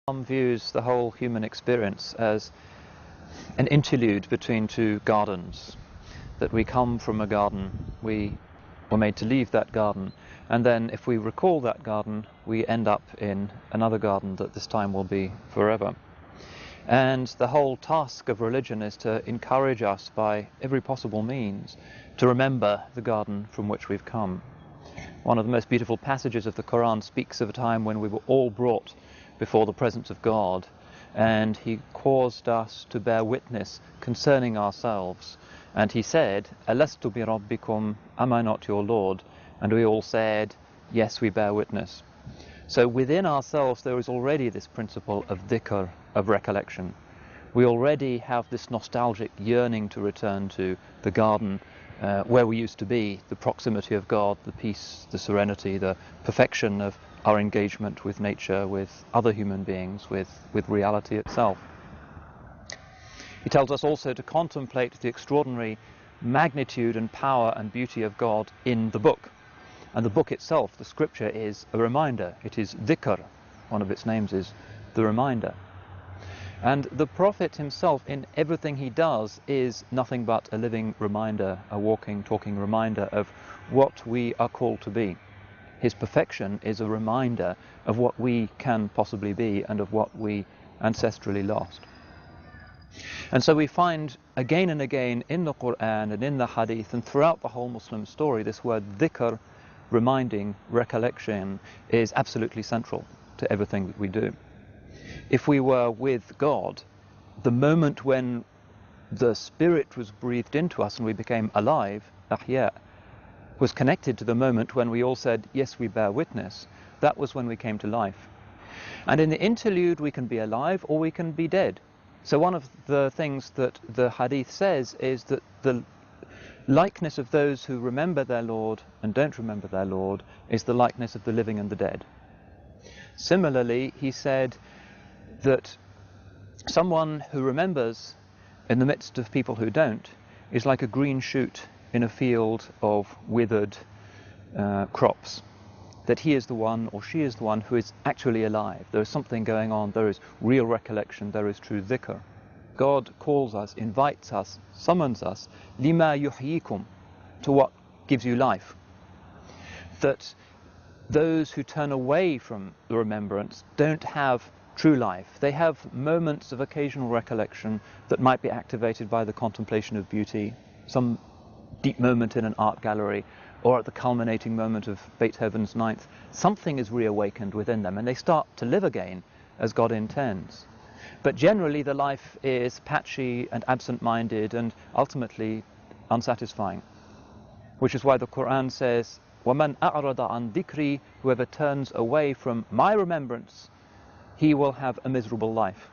Islam views the whole human experience as an interlude between two gardens, that we come from a garden, we were made to leave that garden, and then if we recall that garden, we end up in another garden that this time will be forever. And the whole task of religion is to encourage us by every possible means to remember the garden from which we've come. One of the most beautiful passages of the Quran speaks of a time when we were all brought before the presence of God, and he caused us to bear witness concerning ourselves. And he said, Alastu bi rabbikum, am I not your Lord? And we all said, yes, we bear witness. So within ourselves there is already this principle of dhikr, of recollection. We already have this nostalgic yearning to return to the garden where we used to be, the proximity of God, the peace, the serenity, the perfection of our engagement with nature, with other human beings, with reality itself. He tells us also to contemplate the extraordinary magnitude and power and beauty of God in the book. And the book itself, the scripture, is a reminder. It is dhikr. One of its names is the reminder. And the Prophet himself, in everything he does, is nothing but a living reminder, a walking, talking reminder of what we are called to be. His perfection is a reminder of what we can possibly be and of what we ancestrally lost. And so we find again and again in the Quran and in the Hadith and throughout the whole Muslim story, this word dhikr, reminding, recollection, is absolutely central to everything that we do. If we were with God, the moment when the Spirit was breathed into us and we became alive, ahya, was connected to the moment when we all said, yes, we bear witness. That was when we came to life. And in the interlude, we can be alive or we can be dead. So one of the things that the Hadith says is that the likeness of those who remember their Lord and don't remember their Lord is the likeness of the living and the dead. Similarly, he said that someone who remembers in the midst of people who don't is like a green shoot in a field of withered crops. That he is the one or she is the one who is actually alive. There is something going on, there is real recollection, there is true dhikr. God calls us, invites us, summons us, lima yuhyikum, to what gives you life. That those who turn away from the remembrance don't have true life. They have moments of occasional recollection that might be activated by the contemplation of beauty, some deep moment in an art gallery, or at the culminating moment of Beethoven's Ninth. Something is reawakened within them and they start to live again as God intends. But generally the life is patchy and absent-minded and ultimately unsatisfying. Which is why the Quran says, وَمَنْ أَعْرَضَ عَنْ ذِكْرِي, whoever turns away from my remembrance, he will have a miserable life.